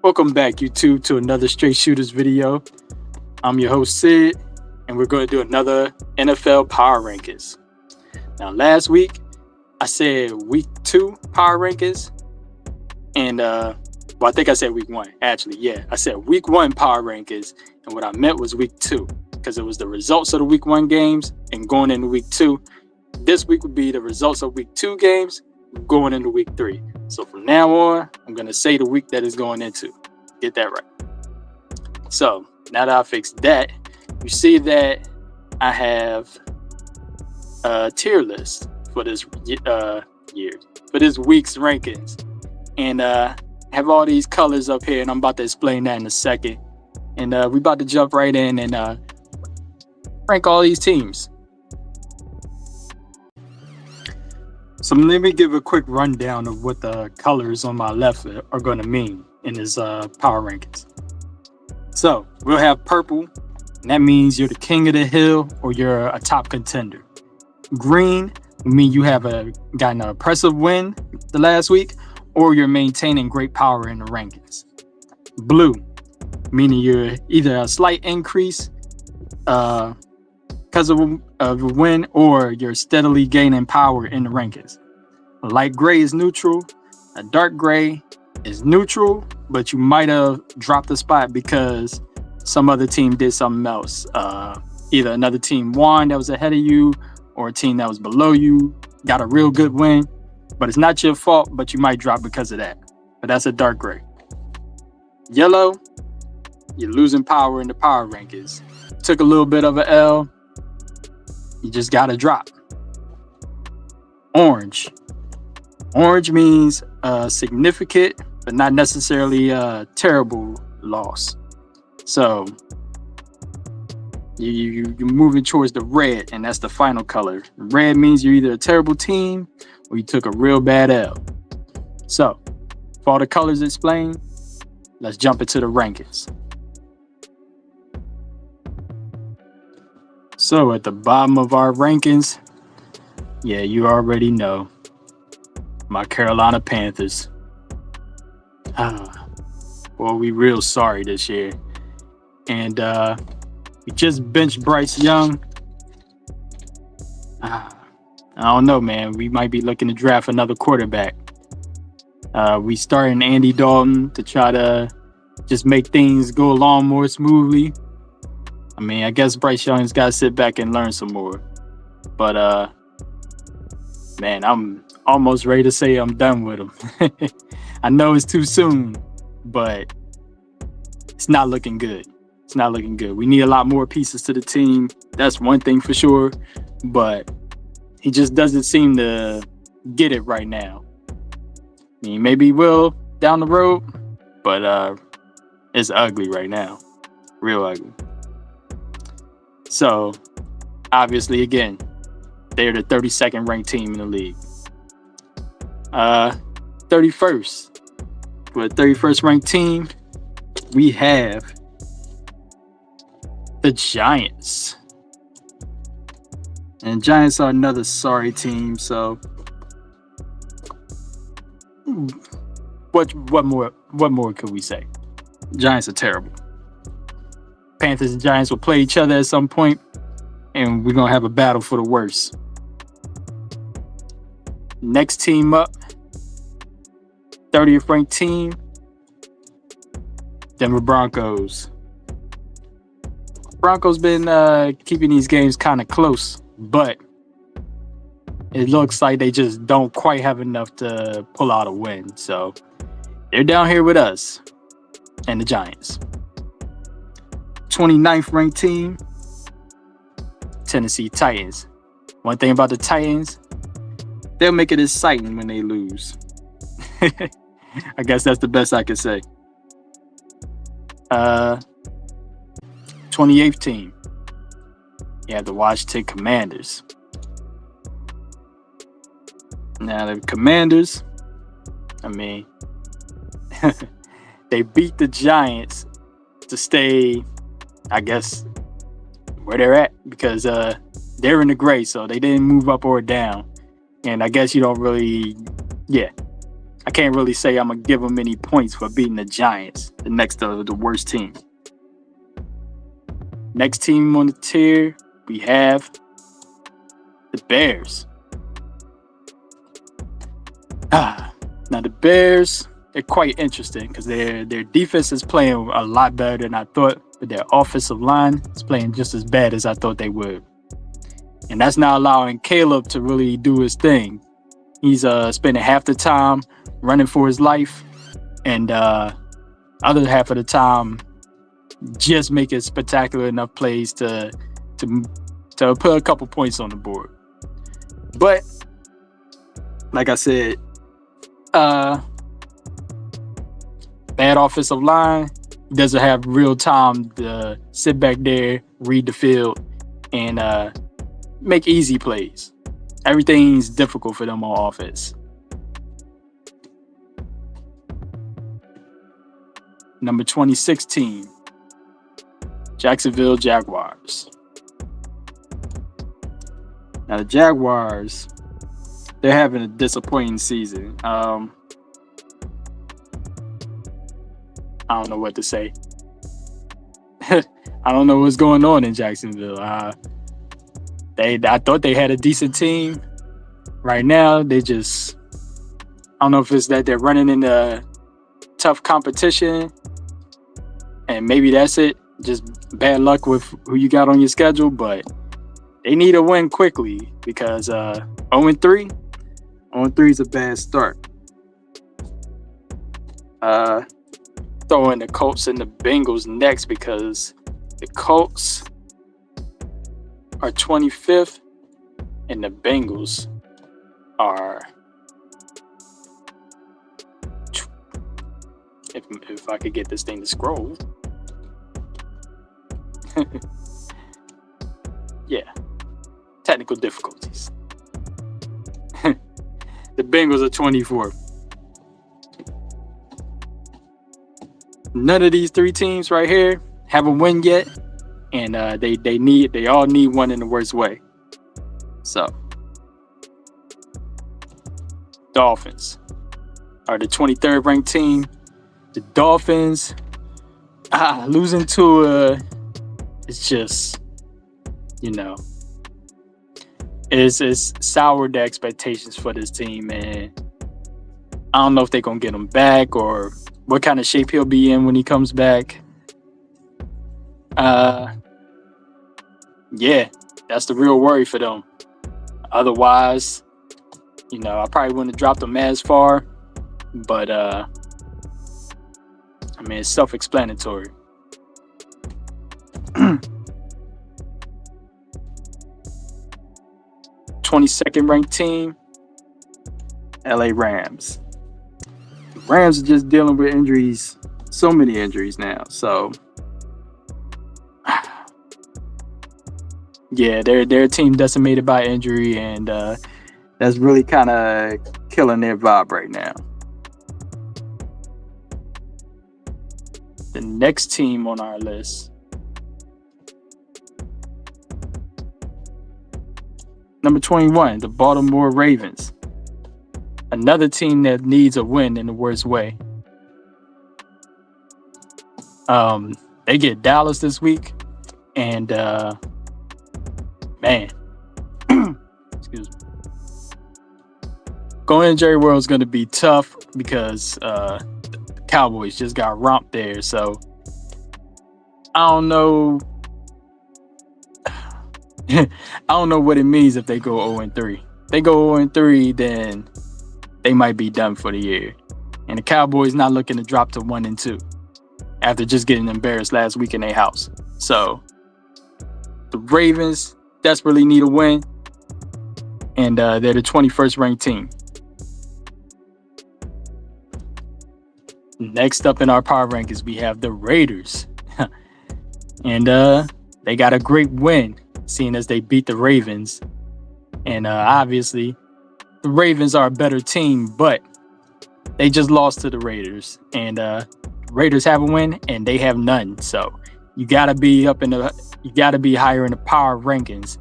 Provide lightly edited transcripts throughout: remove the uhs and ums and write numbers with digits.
Welcome back, YouTube, to another Straight Shooters video. I'm your host, Sid, and we're going to do another NFL Power Rankings. Now, last week, I said week 2 Power Rankings, and, I think I said week 1, actually, yeah. I said week 1 Power Rankings, and what I meant was week 2, because it was the results of the week 1 games, and going into week 2. This week would be the results of week 2 games, going into week 3. So from now on, I'm going to say the week that it's going into. Get that right. So now that I fixed that, you see that I have a tier list for this year, for this week's rankings. And have all these colors up here, and I'm about to explain that in a second. And we about to jump right in and rank all these teams. So let me give a quick rundown of what the colors on my left are going to mean in this power rankings. So we'll have purple, and that means you're the king of the hill or you're a top contender. Green will mean you have gotten an impressive win the last week, or you're maintaining great power in the rankings. Blue, meaning you're either a slight increase because of a win, or you're steadily gaining power in the rankings. Light gray is neutral. A dark gray is neutral, but you might have dropped a spot because some other team did something else. Either another team won that was ahead of you, or a team that was below you got a real good win, but it's not your fault, but you might drop because of that. But that's a dark gray. Yellow, you're losing power in the power rankings. Took a little bit of an L. You just got to drop. Orange. Orange means a significant, but not necessarily a terrible loss. So you're moving towards the red, and that's the final color. Red means you're either a terrible team or you took a real bad L. So for all the colors explained, let's jump into the rankings. So at the bottom of our rankings, yeah, you already know, my Carolina Panthers. Well, we real sorry this year. And we just benched Bryce Young. I don't know, man. We might be looking to draft another quarterback. We starting Andy Dalton to try to just make things go along more smoothly. I mean, I guess Bryce Young's got to sit back and learn some more. But, man, I'm almost ready to say I'm done with him. I know it's too soon, but it's not looking good. It's not looking good. We need a lot more pieces to the team. That's one thing for sure. But he just doesn't seem to get it right now. I mean, maybe he will down the road, but it's ugly right now. Real ugly. So, obviously, again, they're the 32nd ranked team in the league. 31st. For the 31st ranked team, we have the Giants. And Giants are another sorry team, so what more could we say? Giants are terrible. Panthers and Giants will play each other at some point, and we're going to have a battle for the worst. Next team up, 30th ranked team, Denver Broncos. Broncos been keeping these games kind of close, but it looks like they just don't quite have enough to pull out a win. So they're down here with us and the Giants. 29th ranked team, Tennessee Titans. One thing about the Titans, they'll make it exciting when they lose. I guess that's the best I could say. 28th team, you have the Washington Commanders. Now the Commanders, I mean, they beat the Giants to stay, I guess, where they're at, because they're in the gray, so they didn't move up or down. And I guess you don't really, yeah, I can't really say I'm gonna give them any points for beating the Giants, the next of the worst team. Next team on the tier, we have the Bears. Now the Bears, they're quite interesting because their defense is playing a lot better than I thought, but their offensive line is playing just as bad as I thought they would. And that's not allowing Caleb to really do his thing. He's spending half the time running for his life, and other half of the time just making spectacular enough plays to put a couple points on the board. But like I said, bad offensive line. He doesn't have real time to sit back there, read the field, and make easy plays. Everything's difficult for them on offense. Number 26 team, Jacksonville Jaguars. Now the Jaguars, they're having a disappointing season. I don't know what to say. I don't know what's going on in Jacksonville. I thought they had a decent team. Right now, I don't know if it's that they're running into tough competition, and maybe that's it. Just bad luck with who you got on your schedule, but they need a win quickly because 0-3 is a bad start. Throwing the Colts and the Bengals next because the Colts are 25th and the Bengals are, if I could get this thing to scroll. Yeah, technical difficulties. The Bengals are 24th. None of these three teams right here have a win yet, and they all need one in the worst way. So, Dolphins are the 23rd ranked team. The Dolphins losing to it's just, it's soured the expectations for this team, and I don't know if they're gonna get him back or what kind of shape he'll be in when he comes back. Yeah, that's the real worry for them. Otherwise, I probably wouldn't have dropped them as far, but it's self-explanatory. 22nd ranked team, LA Rams. The Rams are just dealing with injuries, so many injuries now. So, yeah, their team decimated by injury, and that's really kind of killing their vibe right now. The next team on our list, number 21, the Baltimore Ravens. Another team that needs a win in the worst way. They get Dallas this week, and man, excuse me. Going in Jerry World is going to be tough because the Cowboys just got romped there. So I don't know. I don't know what it means if they go 0-3. If they go 0-3, then they might be done for the year. And the Cowboys not looking to drop to 1-2 after just getting embarrassed last week in their house. So the Ravens desperately need a win, and they're the 21st ranked team. Next up in our power rankings, we have the Raiders. And they got a great win, seeing as they beat the Ravens. And obviously, the Ravens are a better team, but they just lost to the Raiders. And Raiders have a win, and they have none. So you gotta be higher in the power rankings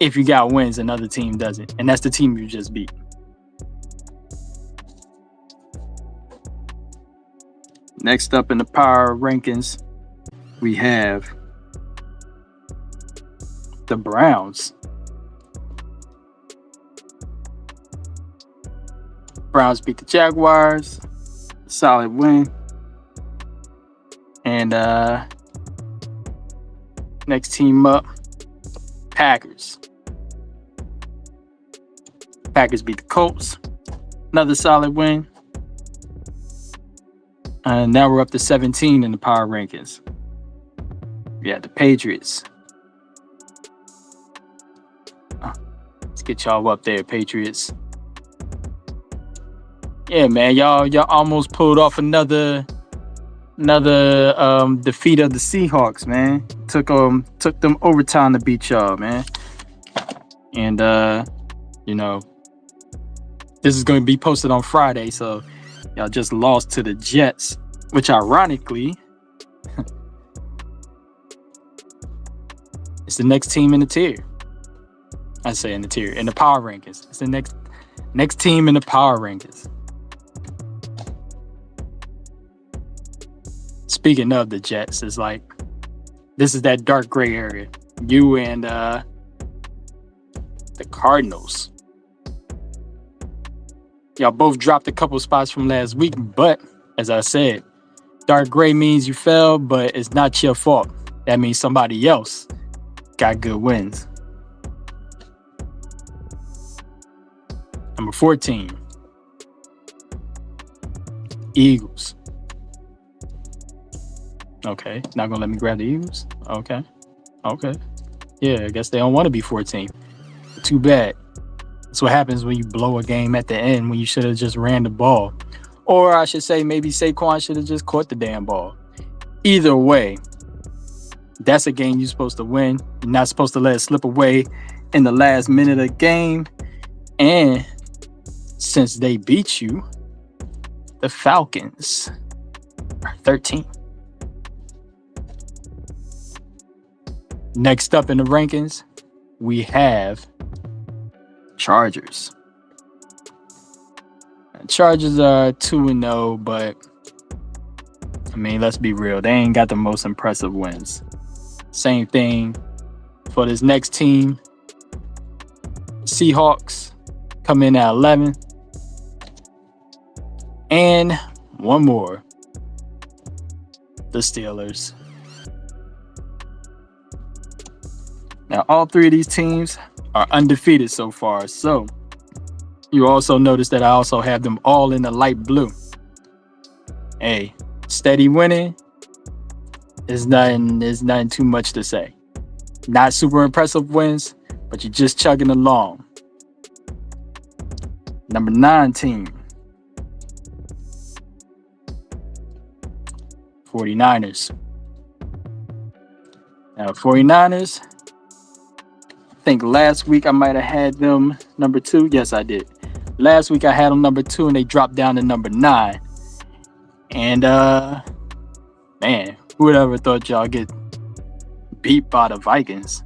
if you got wins, another team doesn't. And that's the team you just beat. Next up in the power rankings, we have the Browns. Browns beat the Jaguars. Solid win. And next team up, Packers. Packers beat the Colts. Another solid win. And now we're up to 17 in the power rankings. Yeah, the Patriots. Let's get y'all up there, Patriots. Yeah, man, y'all almost pulled off another defeat of the Seahawks, man. Took them overtime to beat y'all, man. And this is going to be posted on Friday, so y'all just lost to the Jets, which ironically it's the next team in the tier. I say in the tier, in the power rankings. It's the next team in the power rankings. Speaking of the Jets, it's like this is that dark gray area. You and the Cardinals. Y'all both dropped a couple spots from last week, but as I said, dark gray means you fell, but it's not your fault. That means somebody else got good wins. Number 14, Eagles. Okay, not gonna let me grab the Eagles. Okay. Yeah, I guess they don't want to be 14. Too bad. That's what happens when you blow a game at the end when you should have just ran the ball. Or I should say maybe Saquon should have just caught the damn ball. Either way, that's a game you're supposed to win. You're not supposed to let it slip away in the last minute of the game. And since they beat you, the Falcons are 13. Next up in the rankings, we have Chargers. Chargers are 2-0, but I mean, let's be real. They ain't got the most impressive wins. Same thing for this next team. Seahawks come in at 11. And one more. The Steelers. Now, all three of these teams are undefeated so far. So, you also notice that I also have them all in the light blue. Hey, steady winning is nothing too much to say. Not super impressive wins, but you're just chugging along. Number 9 team, 49ers. Now, 49ers, I think last week I might have had them number 2. Yes, I did. Last week I had them number 2 and they dropped down to number 9. And man, who would ever thought y'all get beat by the Vikings?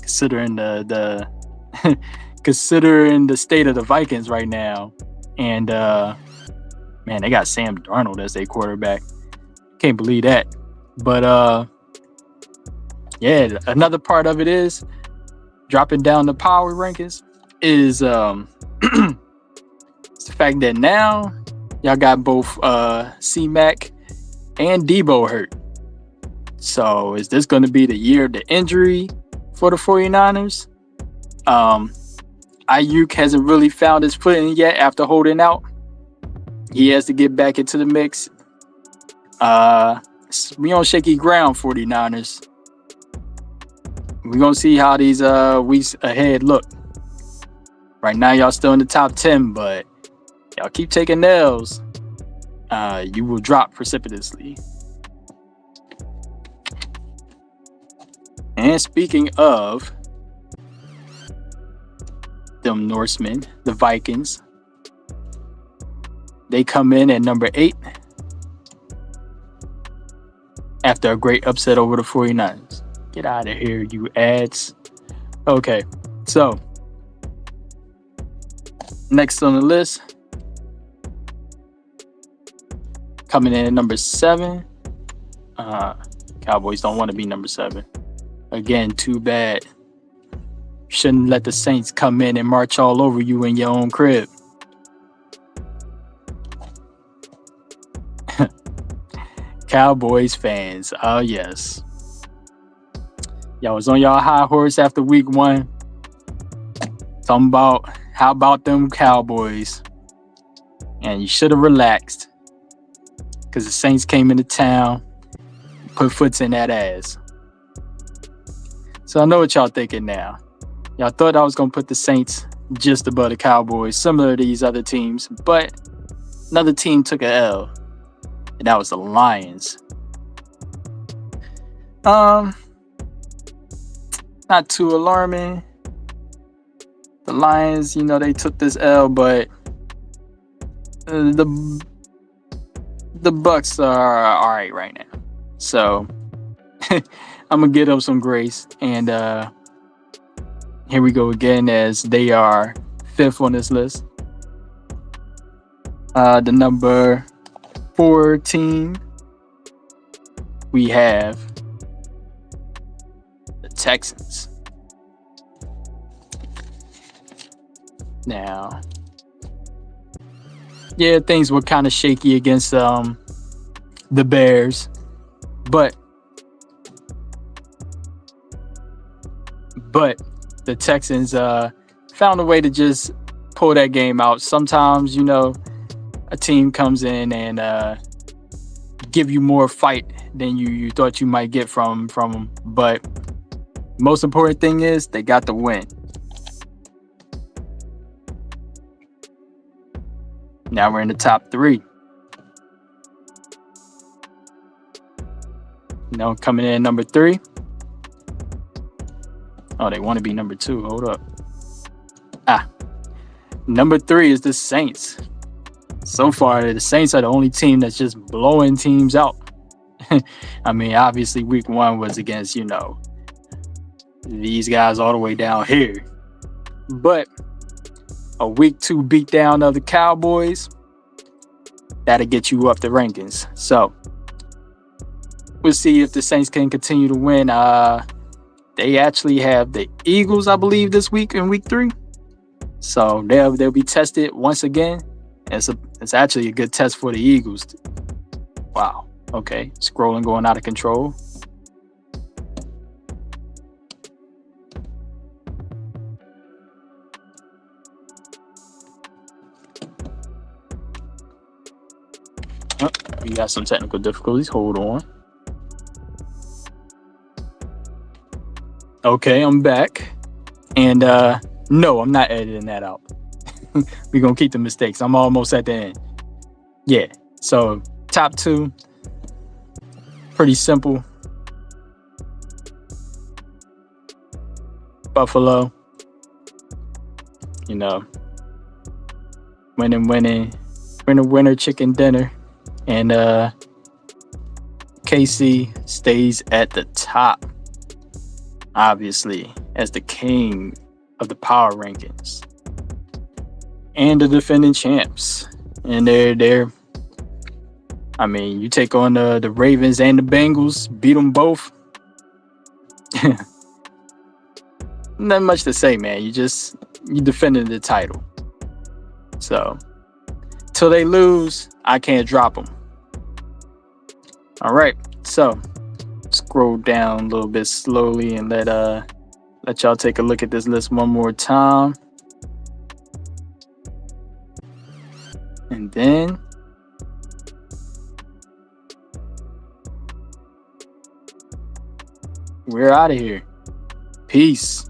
Considering the considering the state of the Vikings right now. And man, they got Sam Darnold as their quarterback. Can't believe that. But yeah, another part of it is dropping down the power rankings is it's the fact that now y'all got both C-Mac and Debo hurt. So is this going to be the year of the injury for the 49ers? Ayuk hasn't really found his footing yet after holding out. He has to get back into the mix. We on shaky ground, 49ers. We're going to see how these weeks ahead look. Right now, y'all still in the top 10, but y'all keep taking L's. You will drop precipitously. And speaking of them Norsemen, the Vikings, they come in at number 8 after a great upset over the 49ers. Get out of here, you ads. Okay, so next on the list, coming in at number 7. Cowboys don't want to be number 7. Again, too bad. Shouldn't let the Saints come in and march all over you in your own crib. Cowboys fans, oh yes. Y'all was on y'all high horse after week 1. Talking about how about them Cowboys. And you should have relaxed. Because the Saints came into town, put foots in that ass. So I know what y'all thinking now. Y'all thought I was going to put the Saints just above the Cowboys, similar to these other teams. But another team took a L. And that was the Lions. Not too alarming. The Lions, they took this L, but the Bucks are all right now. So I'm gonna give them some grace. And here we go again, as they are 5th on this list. The number 4 team, we have the Texans. Now, yeah, things were kind of shaky against the Bears, but the Texans found a way to just pull that game out. Sometimes, a team comes in and give you more fight than you thought you might get from them. But most important thing is they got the win. Now we're in the top 3. Coming in number 3. Oh, they want to be number 2. Hold up. Number 3 is the Saints. So far, the Saints are the only team that's just blowing teams out. I mean, obviously, week 1 was against, these guys all the way down here. But a week 2 beatdown of the Cowboys, that'll get you up the rankings. So we'll see if the Saints can continue to win. They actually have the Eagles, I believe, this week in week 3. So they'll be tested once again. It's actually a good test for the Eagles. Wow. Okay. Scrolling going out of control. We got some technical difficulties. Hold on. Okay, I'm back. And no, I'm not editing that out. We're going to keep the mistakes. I'm almost at the end. Yeah. So, top 2. Pretty simple. Buffalo. Winner, chicken dinner. And KC stays at the top, obviously, as the king of the power rankings and the defending champs. And they're I mean, you take on the Ravens and the Bengals, beat them both. Not much to say, man. You defended the title. So till they lose, I can't drop them. All right, so scroll down a little bit slowly and let y'all take a look at this list one more time. And then we're out of here. Peace.